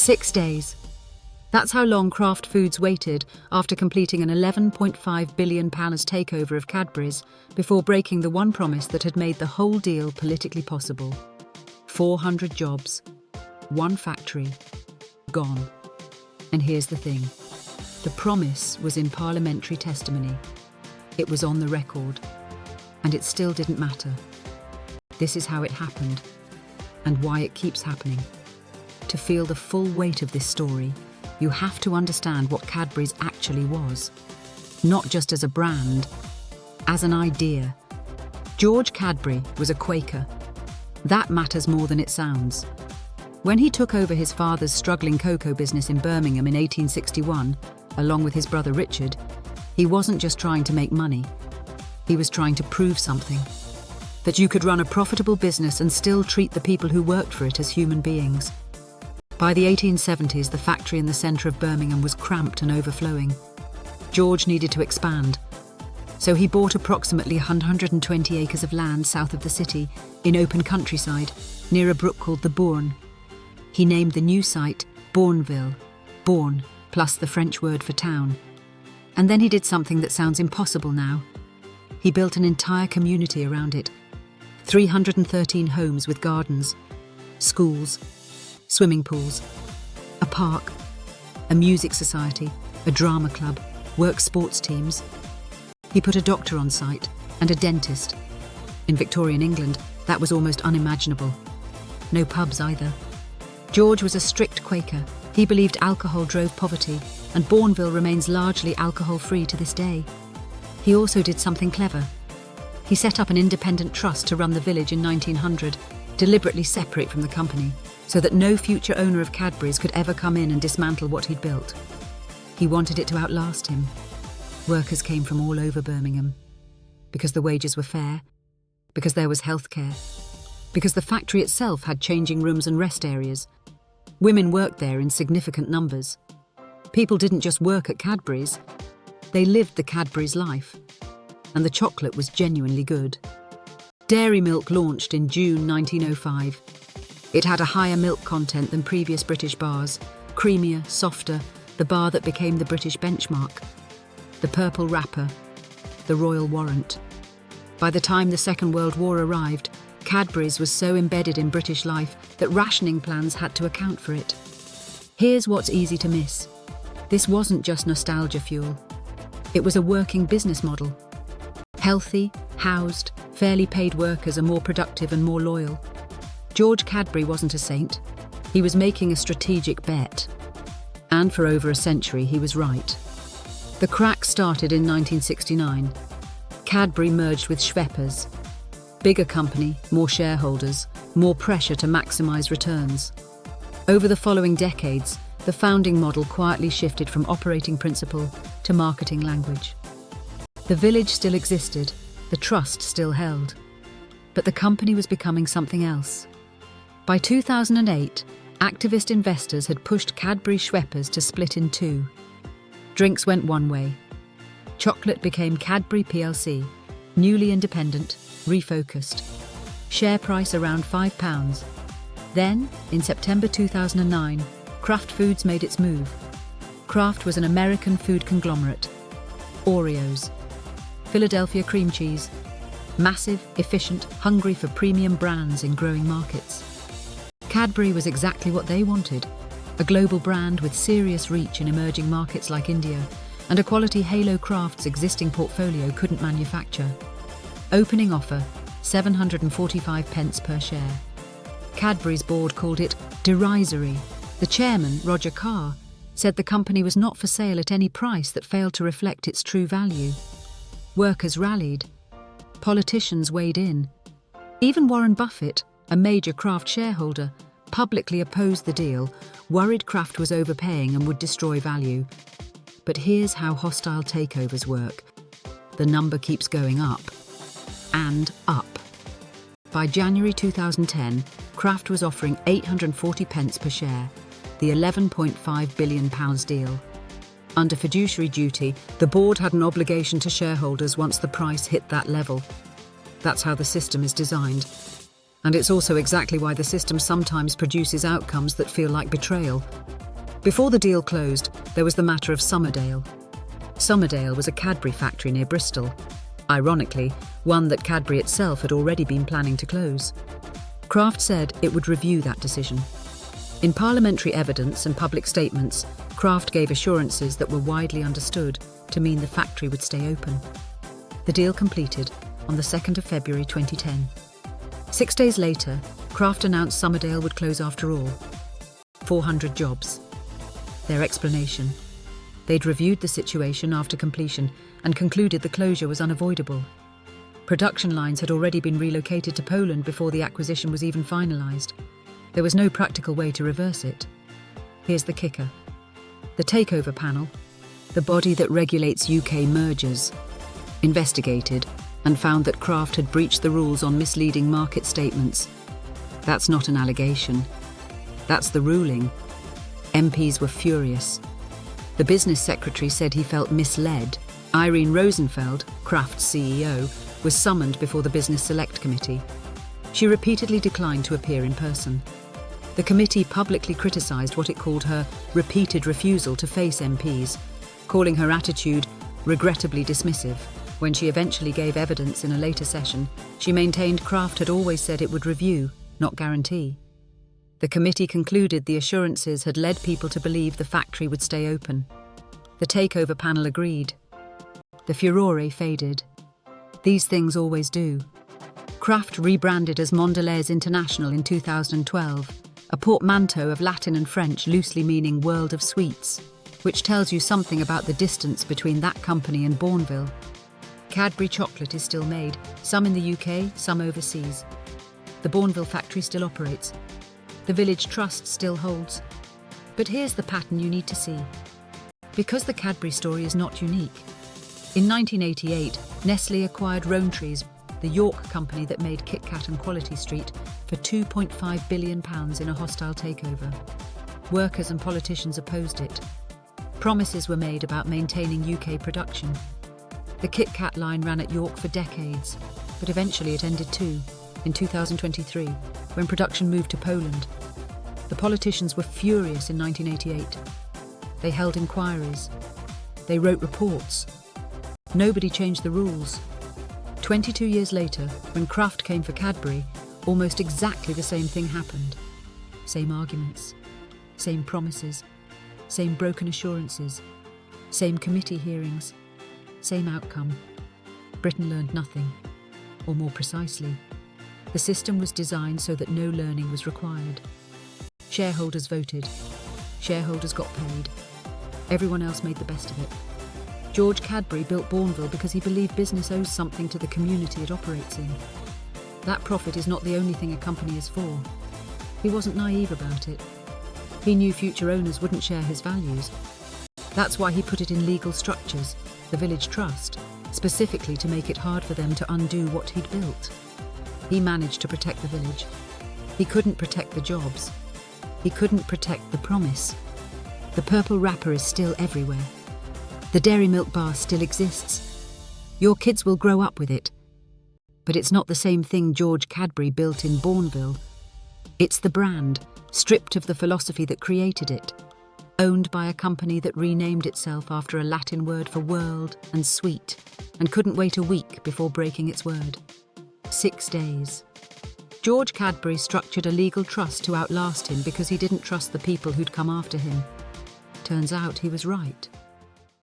6 days. That's how long Kraft Foods waited after completing an £11.5 billion takeover of Cadbury's before breaking the one promise that had made the whole deal politically possible. 400 jobs, one factory, gone. And here's the thing. The promise was in parliamentary testimony. It was on the record. And it still didn't matter. This is how it happened, and why it keeps happening. To feel the full weight of this story, you have to understand what Cadbury's actually was. Not just as a brand, as an idea. George Cadbury was a Quaker. That matters more than it sounds. When he took over his father's struggling cocoa business in Birmingham in 1861, along with his brother Richard, he wasn't just trying to make money. He was trying to prove something. That you could run a profitable business and still treat the people who worked for it as human beings. By the 1870s, the factory in the centre of Birmingham was cramped and overflowing. George needed to expand. So he bought approximately 120 acres of land south of the city, in open countryside, near a brook called the Bourne. He named the new site Bourneville, Bourne, plus the French word for town. And then he did something that sounds impossible now. He built an entire community around it. 313 homes with gardens, schools, swimming pools, a park, a music society, a drama club, work sports teams. He put a doctor on site and a dentist. In Victorian England, that was almost unimaginable. No pubs either. George was a strict Quaker. He believed alcohol drove poverty, and Bourneville remains largely alcohol-free to this day. He also did something clever. He set up an independent trust to run the village in 1900, deliberately separate from the company, so that no future owner of Cadbury's could ever come in and dismantle what he'd built. He wanted it to outlast him. Workers came from all over Birmingham. Because the wages were fair, because there was healthcare, because the factory itself had changing rooms and rest areas. Women worked there in significant numbers. People didn't just work at Cadbury's, they lived the Cadbury's life. And the chocolate was genuinely good. Dairy milk launched in June 1905. It had a higher milk content than previous British bars, creamier, softer, the bar that became the British benchmark. The purple wrapper, the royal warrant. By the time the Second World War arrived, Cadbury's was so embedded in British life that rationing plans had to account for it. Here's what's easy to miss. This wasn't just nostalgia fuel. It was a working business model. Healthy, housed, fairly paid workers are more productive and more loyal. George Cadbury wasn't a saint. He was making a strategic bet. And for over a century, he was right. The crack started in 1969. Cadbury merged with Schweppes. Bigger company, more shareholders, more pressure to maximise returns. Over the following decades, the founding model quietly shifted from operating principle to marketing language. The village still existed, the trust still held. But the company was becoming something else. By 2008, activist investors had pushed Cadbury Schweppes to split in two. Drinks went one way. Chocolate became Cadbury plc, newly independent, refocused. Share price around £5. Then, in September 2009, Kraft Foods made its move. Kraft was an American food conglomerate. Oreos, Philadelphia cream cheese, massive, efficient, hungry for premium brands in growing markets. Cadbury was exactly what they wanted, a global brand with serious reach in emerging markets like India, and a quality Halo Kraft's existing portfolio couldn't manufacture. Opening offer, 745 pence per share. Cadbury's board called it derisory. The chairman, Roger Carr, said the company was not for sale at any price that failed to reflect its true value. Workers rallied. Politicians weighed in. Even Warren Buffett, a major Kraft shareholder, publicly opposed the deal, worried Kraft was overpaying and would destroy value. But here's how hostile takeovers work. The number keeps going up. And up. By January 2010, Kraft was offering 840 pence per share, the £11.5 billion deal. Under fiduciary duty, the board had an obligation to shareholders once the price hit that level. That's how the system is designed. And it's also exactly why the system sometimes produces outcomes that feel like betrayal. Before the deal closed, there was the matter of Somerdale. Somerdale was a Cadbury factory near Bristol. Ironically, one that Cadbury itself had already been planning to close. Kraft said it would review that decision. In parliamentary evidence and public statements, Kraft gave assurances that were widely understood to mean the factory would stay open. The deal completed on the 2nd of February 2010. 6 days later, Kraft announced Somerdale would close after all. 400 jobs. Their explanation: they'd reviewed the situation after completion and concluded the closure was unavoidable. Production lines had already been relocated to Poland before the acquisition was even finalised. There was no practical way to reverse it. Here's the kicker. The takeover panel, the body that regulates UK mergers, investigated and found that Kraft had breached the rules on misleading market statements. That's not an allegation. That's the ruling. MPs were furious. The business secretary said he felt misled. Irene Rosenfeld, Kraft's CEO, was summoned before the Business Select Committee. She repeatedly declined to appear in person. The committee publicly criticised what it called her repeated refusal to face MPs, calling her attitude regrettably dismissive. When she eventually gave evidence in a later session, she maintained Kraft had always said it would review, not guarantee. The committee concluded the assurances had led people to believe the factory would stay open. The takeover panel agreed. The furore faded. These things always do. Kraft rebranded as Mondelez International in 2012, a portmanteau of Latin and French loosely meaning world of sweets, which tells you something about the distance between that company and Bourneville. Cadbury chocolate is still made, some in the UK, some overseas. The Bourneville factory still operates. The village trust still holds. But here's the pattern you need to see. Because the Cadbury story is not unique. In 1988, Nestlé acquired Rowntree's, the York company that made Kit Kat and Quality Street, for £2.5 billion in a hostile takeover. Workers and politicians opposed it. Promises were made about maintaining UK production. The Kit Kat line ran at York for decades, but eventually it ended too, in 2023, when production moved to Poland. The politicians were furious in 1988. They held inquiries. They wrote reports. Nobody changed the rules. 22 years later, when Kraft came for Cadbury, almost exactly the same thing happened. Same arguments, same promises, same broken assurances, same committee hearings, same outcome. Britain learned nothing, or more precisely, the system was designed so that no learning was required. Shareholders voted. Shareholders got paid. Everyone else made the best of it. George Cadbury built Bourneville because he believed business owes something to the community it operates in. That profit is not the only thing a company is for. He wasn't naive about it. He knew future owners wouldn't share his values. That's why he put it in legal structures, the village trust, specifically to make it hard for them to undo what he'd built. He managed to protect the village. He couldn't protect the jobs. He couldn't protect the promise. The purple wrapper is still everywhere. The dairy milk bar still exists. Your kids will grow up with it. But it's not the same thing George Cadbury built in Bourneville. It's the brand, stripped of the philosophy that created it, owned by a company that renamed itself after a Latin word for world and sweet, and couldn't wait a week before breaking its word. 6 days. George Cadbury structured a legal trust to outlast him because he didn't trust the people who'd come after him. Turns out he was right.